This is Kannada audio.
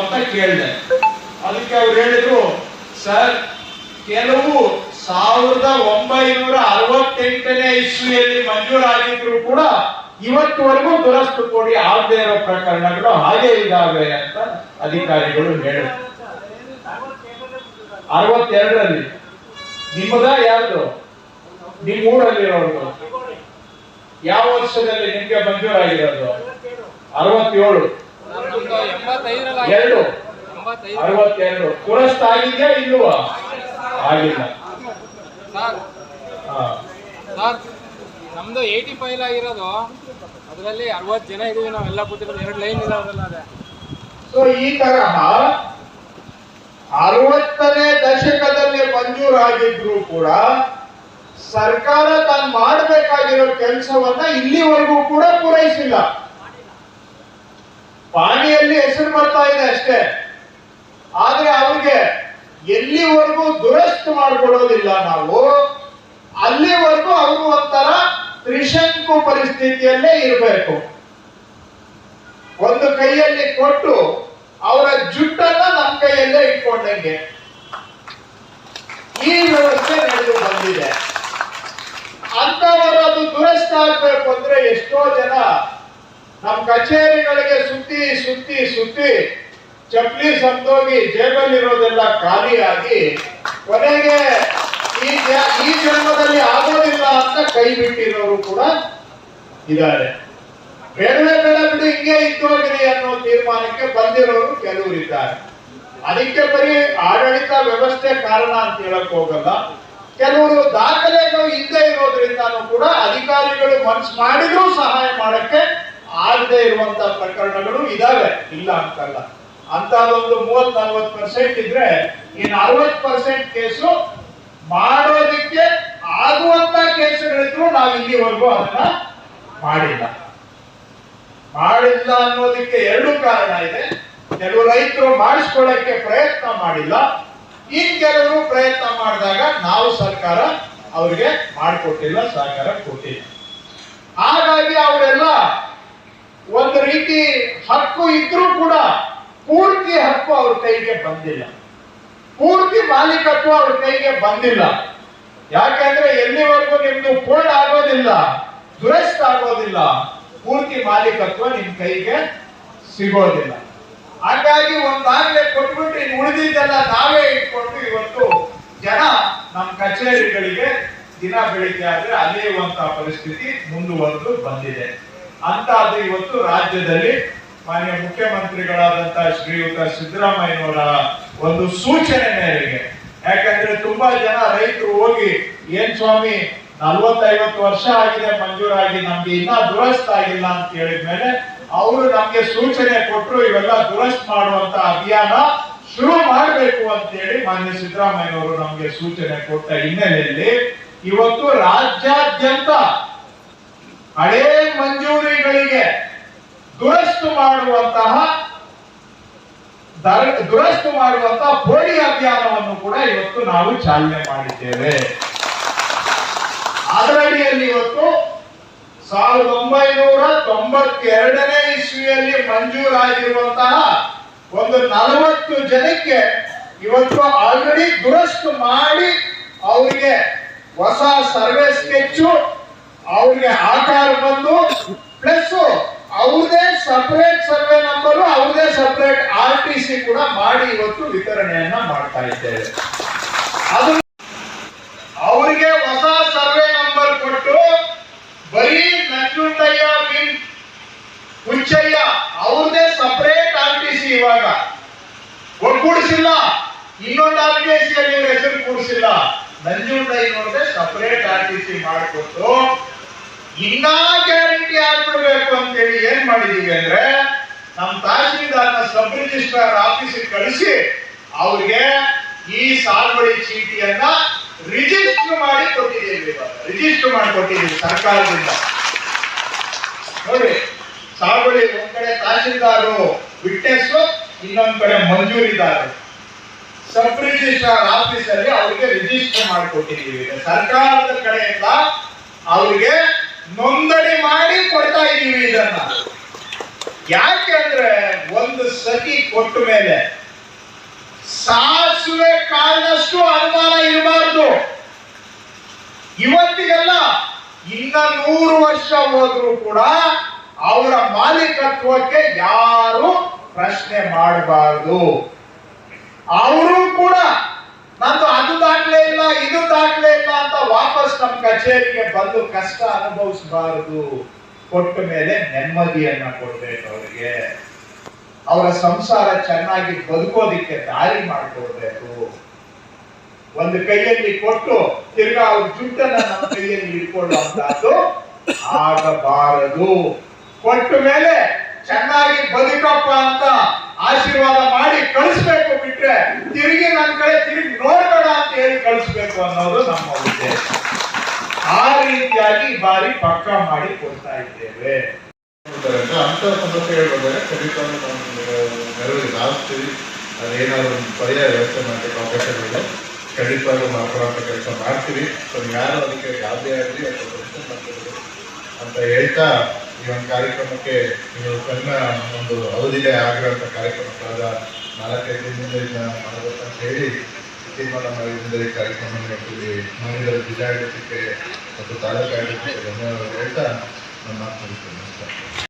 ಅಂತ ಕೇಳಿದೆ. ಅದಕ್ಕೆ ಅವ್ರು ಹೇಳಿದ್ರು, ಸರ್ ಕೆಲವು 1968ನೇ ಇಸ್ವಿಯಲ್ಲಿ ಮಂಜೂರಾಗಿದ್ರು ಕೂಡ ಇವತ್ತುವರೆಗೂ ದುರಸ್ತು ಕೊಡಿ ಆಗದೆ ಇರೋ ಪ್ರಕರಣಗಳು ಹಾಗೆ ಇದಾವೆ ಅಂತ ಅಧಿಕಾರಿಗಳು ಹೇಳಿದ್ರು. 62ರಲ್ಲಿ ನಿಮ್ಮದ ಯಾವ್ದು? ನಿಮ್ಮೂರಲ್ಲಿರೋದು ಯಾವ ವರ್ಷದಲ್ಲಿ ನಿಮ್ಗೆ ಮಂಜೂರಾಗಿರೋದು? 67. 62 ದುರಸ್ತು ಆಗಿದೆಯಾ ಇಲ್ವಾ? ಆಗಿಲ್ಲ. ನಮ್ದು 85 ಆಗಿರೋದು, ಅದರಲ್ಲಿ 60 ಜನ ಇದೀವಿ ನಾವೆಲ್ಲ ಕೂತಿರೋದು. 2 ಲೈನ್ ಇದಾವಲ್ಲ ಅದೇ. ಸೊ ಈ ತರಹ 60ನೇ ದಶಕದಲ್ಲಿ ಮಂಜೂರಾಗಿದ್ರು ಕೂಡ ಸರ್ಕಾರ ತಾನು ಮಾಡಬೇಕಾಗಿರೋ ಕೆಲಸವನ್ನ ಇಲ್ಲಿವರೆಗೂ ಕೂಡ ಪೂರೈಸಿಲ್ಲ. ಪಾಣಿಯಲ್ಲಿ ಹೆಸರು ಬರ್ತಾ ಇದೆ ಅಷ್ಟೇ, ಆದ್ರೆ ಅವ್ರಿಗೆ ಎಲ್ಲಿವರೆಗೂ ದುರಸ್ತು ಮಾಡಿಕೊಡೋದಿಲ್ಲ ನಾವು, ಅಲ್ಲಿವರೆಗೂ ಅವರು ಒಂಥರ ತ್ರಿಶಂಕು ಪರಿಸ್ಥಿತಿಯಲ್ಲೇ ಇರಬೇಕು. ಒಂದು ಕೈಯಲ್ಲಿ ಕೊಟ್ಟು ಅವರ ಜುಟ್ಟನ್ನ ನಮ್ಮ ಕೈಯಲ್ಲೇ ಇಟ್ಕೊಂಡಂಗೆ ಈ ವ್ಯವಸ್ಥೆ ನಡೆದು ಬಂದಿದೆ. ಅಂತವರು ಅದು ದುರಸ್ತ ಆಗ್ಬೇಕು ಅಂದ್ರೆ ಎಷ್ಟೋ ಜನ ನಮ್ಮ ಕಚೇರಿಗಳಿಗೆ ಸುತ್ತಿ ಸುತ್ತಿ ಸುತ್ತಿ ಚಪ್ಪಲಿ ಸಂತೋಗಿ ಜೇಬಲ್ಲಿರೋದೆಲ್ಲ ಖಾಲಿಯಾಗಿ ಕೊನೆಗೆ ಈ ಜನ್ಮದಲ್ಲಿ ಆಗೋದಿಲ್ಲ ಅಂತ ಕೈ ಬಿಟ್ಟಿರೋರು ಕೂಡ ಇದ್ದಾರೆ. ಬೇಡವೇ ಬೇಡ ಬಿಡು ಹಿಂಗೆ ಇದ್ದೋಗ್ರಿ ಅನ್ನೋ ತೀರ್ಮಾನಕ್ಕೆ ಬಂದಿರೋರು ಕೆಲವರು ಇದ್ದಾರೆ. ಅದಕ್ಕೆ ಬರೀ ಆಡಳಿತ ವ್ಯವಸ್ಥೆ ಕಾರಣ ಅಂತ ಹೇಳಕ್ ಹೋಗಲ್ಲ. ಕೆಲವರು ದಾಖಲೆಗಳು ಇಲ್ಲದೆ ಇರೋದ್ರಿಂದಾನು ಕೂಡ ಅಧಿಕಾರಿಗಳು ಮನಸ್ಸು ಮಾಡಿದ್ರೂ ಸಹಾಯ ಮಾಡಕ್ಕೆ ಆಗದೆ ಇರುವಂತ ಪ್ರಕರಣಗಳು ಇದಾವೆ, ಇಲ್ಲ ಅಂತಲ್ಲ. ಅಂತದೊಂದು 30-40% ಇದ್ರೆ ಇನ್ನು 60% ಕೇಸು ಮಾಡೋದಿಕ್ಕೆ ಆಗುವಂತ ಕೇಸುಗಳಿದ್ರು ನಾವು ಇಲ್ಲಿವರೆಗೂ ಅದನ್ನ ಮಾಡಿಲ್ಲ ಅನ್ನೋದಕ್ಕೆ 2 ಕಾರಣ ಇದೆ. ಕೆಲವು ರೈತರು ಮಾಡಿಸ್ಕೊಳ್ಳಕ್ಕೆ ಪ್ರಯತ್ನ ಮಾಡಿಲ್ಲ, ಇನ್ ಕೆಲವರು ಪ್ರಯತ್ನ ಮಾಡಿದಾಗ ನಾವು ಸರ್ಕಾರ ಅವ್ರಿಗೆ ಮಾಡಿಕೊಟ್ಟಿಲ್ಲ, ಸಹಕಾರ ಕೊಟ್ಟಿಲ್ಲ. ಹಾಗಾಗಿ ಅವರೆಲ್ಲ ಒಂದು ರೀತಿ ಹಕ್ಕು ಇದ್ರೂ ಕೂಡ ಪೂರ್ತಿ ಹಕ್ಕು ಅವ್ರ ಕೈಗೆ ಬಂದಿಲ್ಲ, ಪೂರ್ತಿ ಮಾಲೀಕತ್ವ ಅವ್ರ ಕೈಗೆ ಬಂದಿಲ್ಲ. ಯಾಕಂದ್ರೆ ಎಲ್ಲಿವರೆಗೂ ನಿಮ್ದು ಪೂರ್ಣ ಆಗೋದಿಲ್ಲ, ದುರಸ್ತ ಆಗೋದಿಲ್ಲ, ಪೂರ್ತಿ ಮಾಲೀಕತ್ವ ನಿಮ್ ಕೈಗೆ ಸಿಗೋದಿಲ್ಲ. ಹಾಗಾಗಿ ಒಂದಾಗ್ಲೇ ಕೊಟ್ಬಿಟ್ಟು ಇನ್ನು ಉಳಿದಿದ್ದೆಲ್ಲ ನಾವೇ ಇಟ್ಕೊಂಡು ಇವತ್ತು ಜನ ನಮ್ಮ ಕಚೇರಿಗಳಿಗೆ ದಿನ ಬೆಳಿಗ್ಗೆ ಆದ್ರೆ ಅಲೆಯುವಂತಹ ಪರಿಸ್ಥಿತಿ ಮುಂದುವರೆದು ಬಂದಿದೆ ಅಂತ. ಅದು ಇವತ್ತು ರಾಜ್ಯದಲ್ಲಿ ಮಾನ್ಯ ಮುಖ್ಯಮಂತ್ರಿಗಳಾದಂತಹ ಶ್ರೀಯುತ ಸಿದ್ದರಾಮಯ್ಯನವರ ಒಂದು ಸೂಚನೆ ಮೇರೆಗೆ, ಯಾಕಂದ್ರೆ ತುಂಬಾ ಜನ ರೈತರು ಹೋಗಿ ಏನ್ ಸ್ವಾಮಿ 40-50 ವರ್ಷ ಆಗಿದೆ ಮಂಜೂರಾಗಿ, ನಮ್ಗೆ ಇನ್ನ ದುರಸ್ತ ಆಗಿಲ್ಲ ಅಂತ ಹೇಳಿದ್ಮೇಲೆ ಅವರು ನಮ್ಗೆ ಸೂಚನೆ ಕೊಟ್ಟರು, ಇವೆಲ್ಲ ದುರಸ್ತ್ ಮಾಡುವಂತ ಅಭಿಯಾನ ಶುರು ಮಾಡಬೇಕು ಅಂತ ಹೇಳಿ ಮಾನ್ಯ ಸಿದ್ದರಾಮಯ್ಯನವರು ನಮ್ಗೆ ಸೂಚನೆ ಕೊಟ್ಟ ಹಿನ್ನೆಲೆಯಲ್ಲಿ ಇವತ್ತು ರಾಜ್ಯಾದ್ಯಂತ ಹಳೇ ಮಂಜೂರಿಗಳಿಗೆ ದುರಸ್ತು ಮಾಡುವಂತಹ ಪೋಡಿ ಅಭಿಯಾನವನ್ನು ಕೂಡ ಇವತ್ತು ನಾವು ಚಾಲನೆ ಮಾಡಿದ್ದೇವೆ. ಅದರ ಅಡಿಯಲ್ಲಿ ಇವತ್ತು 1992ನೇ ಇಸ್ವಿಯಲ್ಲಿ ಮಂಜೂರಾಗಿರುವಂತಹ ಒಂದು 40 ಜನಕ್ಕೆ ಇವತ್ತು ಆಲ್ರೆಡಿ ದುರಸ್ತು ಮಾಡಿ ಅವರಿಗೆ ಹೊಸ ಸರ್ವೆ ಸ್ಕೆಚ್ಚು, ಅವ್ರಿಗೆ ಆಕಾರ ಬಂದು ಪ್ಲಸ್ ಅವ್ರದೇ ಸಪರೇಟ್ ಸರ್ವೆ ನಂಬರ್, ಅವ್ರದೇ ಸಪರೇಟ್ RTC ಕೂಡ ಮಾಡಿ ಇವತ್ತು ವಿತರಣೆಯನ್ನ ಮಾಡ್ತಾ ಇದ್ದೇವೆ. ಅದು ಅವರಿಗೆ ಹೊಸ ಸರ್ವೆ ನಂಬರ್ ಕೊಟ್ಟು ಬರೀ ನಂಜುಂಡಯ್ಯ ಬಿನ್ ಹುಚ್ಚಯ್ಯ ಅವ್ರದೇ ಸಪರೇಟ್ RTC ಇವಾಗ ಒಗ್ಗೂಡಿಸಿಲ್ಲ, ಇನ್ನೊಂದು RTC ಅಲ್ಲಿ ಇವ್ರ ಹೆಸರು ಕೂಡಿಸಿಲ್ಲ, ನಂಜುಂಡಯ್ಯನವ್ರದೇ ಸಪರೇಟ್ RTC ಮಾಡಿಕೊಟ್ಟು ಇನ್ನ ಗ್ಯಾರಂಟಿ ಆಗ್ಬಿಡ್ಬೇಕು ಅಂತೇಳಿ ಏನ್ ಮಾಡಿದೀವಿ ಅಂದ್ರೆ ನಮ್ಮ ತಹಶೀಲ್ದಾರ್ನ ಸಬ್ ರಿಜಿಸ್ಟ್ರಾರ್ ಆಫೀಸಿಗೆ ಕಳಿಸಿ ಅವ್ರಿಗೆ ಈ ಸಾಗುವಳಿ ಚೀಟಿಯನ್ನ ರಿಜಿಸ್ಟರ್ ಮಾಡಿ ಕೊಟ್ಟಿದ್ದೀವಿ. ರಿಜಿಸ್ಟರ್ ಮಾಡಿ ಕೊಟ್ಟಿದ್ದೀವಿ ಸರ್ಕಾರದಿಂದ. ನೋಡಿ, ಸಾಗುವಳಿ ಒಂದ್ ಕಡೆ ತಹಶೀಲ್ದಾರು ವಿಟ್ನೆಸ್, ಇನ್ನೊಂದ್ ಕಡೆ ಮಂಜೂರಿದಾರರು. ಸಬ್ ರಿಜಿಸ್ಟ್ರಾರ್ ಆಫೀಸ್ ಅಲ್ಲಿ ಅವ್ರಿಗೆ ರಿಜಿಸ್ಟರ್ ಮಾಡಿಕೊಟ್ಟಿದ್ದೀವಿ. ಸರ್ಕಾರದ ಕಡೆಯಿಂದ ಅವ್ರಿಗೆ ನೋಂದಣಿ ಮಾಡಿ ಕೊಡ್ತಾ ಇದೀವಿ ಇದನ್ನ. ಯಾಕೆ ಅಂದ್ರೆ ಒಂದು ಸತಿ ಕೊಟ್ಟ ಮೇಲೆ ಸಾಸುವೆ ಕಾರಣಷ್ಟು ಅನುಮಾನ ಇರಬಾರ್ದು. ಇವತ್ತಿಗೆಲ್ಲ ಇನ್ನ 100 ವರ್ಷ ಹೋದ್ರೂ ಕೂಡ ಅವರ ಮಾಲೀಕತ್ವಕ್ಕೆ ಯಾರು ಪ್ರಶ್ನೆ ಮಾಡಬಾರದು. ಅವರು ಕೂಡ ನಂದು ಅದು ದಾಖಲೆ ಇಲ್ಲ, ಇದು ದಾಖಲೆ ಇಲ್ಲ ಅಂತ ವಾಪಸ್ ನಮ್ಮ ಕಚೇರಿಗೆ ಬಂದು ಕಷ್ಟ ಅನುಭವಿಸಬಾರದು. ಕೊಟ್ಟ ಮೇಲೆ ನೆಮ್ಮದಿಯನ್ನ ಕೊಡ್ಬೇಕು ಅವರಿಗೆ, ಅವರ ಸಂಸಾರ ಚೆನ್ನಾಗಿ ಬದುಕೋದಿಕ್ಕೆ ದಾರಿ ಮಾಡಿಕೊಡ್ಬೇಕು. ಒಂದು ಕೈಯಲ್ಲಿ ಕೊಟ್ಟು ತಿರ್ಗಾ ಅವ್ರ ಜುಟ್ಟನ್ನ ನಮ್ಮ ಕೈಯಲ್ಲಿ ಹಿಡ್ಕೊಳ್ಳುವಂತಹದ್ದು ಆಗಬಾರದು. ಕೊಟ್ಟ ಮೇಲೆ ಚೆನ್ನಾಗಿ ಬದುಕಪ್ಪ ಅಂತ ಆಶೀರ್ವಾದ ಮಾಡಿ ಕಳಿಸ್ಬೇಕು, ಬಿಟ್ರೆ ತಿರುಗಿ ನನ್ನ ಕಡೆ ತಿರುಗಿ ನೋಡ್ಬೇಡ ಅಂತ ಹೇಳಿ ಕಳಿಸ್ಬೇಕು ಅನ್ನೋದು ನಮ್ಮ ಉದ್ದೇಶ. ಆ ರೀತಿಯಾಗಿ ಈ ಬಾರಿ ಪಕ್ಕ ಮಾಡಿ ಕೊಡ್ತಾ ಇದ್ದೇವೆ. ಅಂತ ಸಮಸ್ಯೆಗಳು ಬಂದಾಗ ಖಂಡಿತವಾಗ್ಲೂ ನಾವು ನೆರವಿಗೆ ಧಾವಿಸ್ತೀವಿ. ಅದೇನಾದ್ರು ಒಂದು ಪರ್ಯಾಯ ವ್ಯವಸ್ಥೆ ಮಾಡಲಿಕ್ಕೆ ಅವಕಾಶಗಳಿದೆ, ಖಂಡಿತವಾಗ್ಲೂ ಮಾಡ್ಕೊಳ್ಳೋಂಥ ಕೆಲಸ ಮಾಡ್ತೀವಿ. ಸೊ ಯಾರು ಅದಕ್ಕೆ ಯಾವುದೇ ಆಗಲಿ ಅಥವಾ ಪ್ರಶ್ನೆ ಮಾಡ್ತಿದ್ರು ಅಂತ ಹೇಳ್ತಾ ಈ ಒಂದು ಕಾರ್ಯಕ್ರಮಕ್ಕೆ ನೀವು ಸಣ್ಣ ಒಂದು ಅವಧಿಗೆ ಆಗಿರುವಂಥ ಕಾರ್ಯಕ್ರಮ ಕಳೆದ 4-5 ದಿನದಿಂದ ಮಾಡಬೇಕಂತ ಹೇಳಿ ತೀರ್ಮಾನ ಮಾಡಿದ್ದರಿಂದ ಈ ಕಾರ್ಯಕ್ರಮ ಮಾಡಿದ ಜಿಲ್ಲಾಡಳಿತಕ್ಕೆ ಮತ್ತು ತಾಲೂಕು ಆಡಳಿತಕ್ಕೆ ಧನ್ಯವಾದ ಹೇಳ್ತಾ ನನ್ನ ಮಾತು ಮುಗಿಸ್ತೇನೆ. ನಮಸ್ಕಾರ.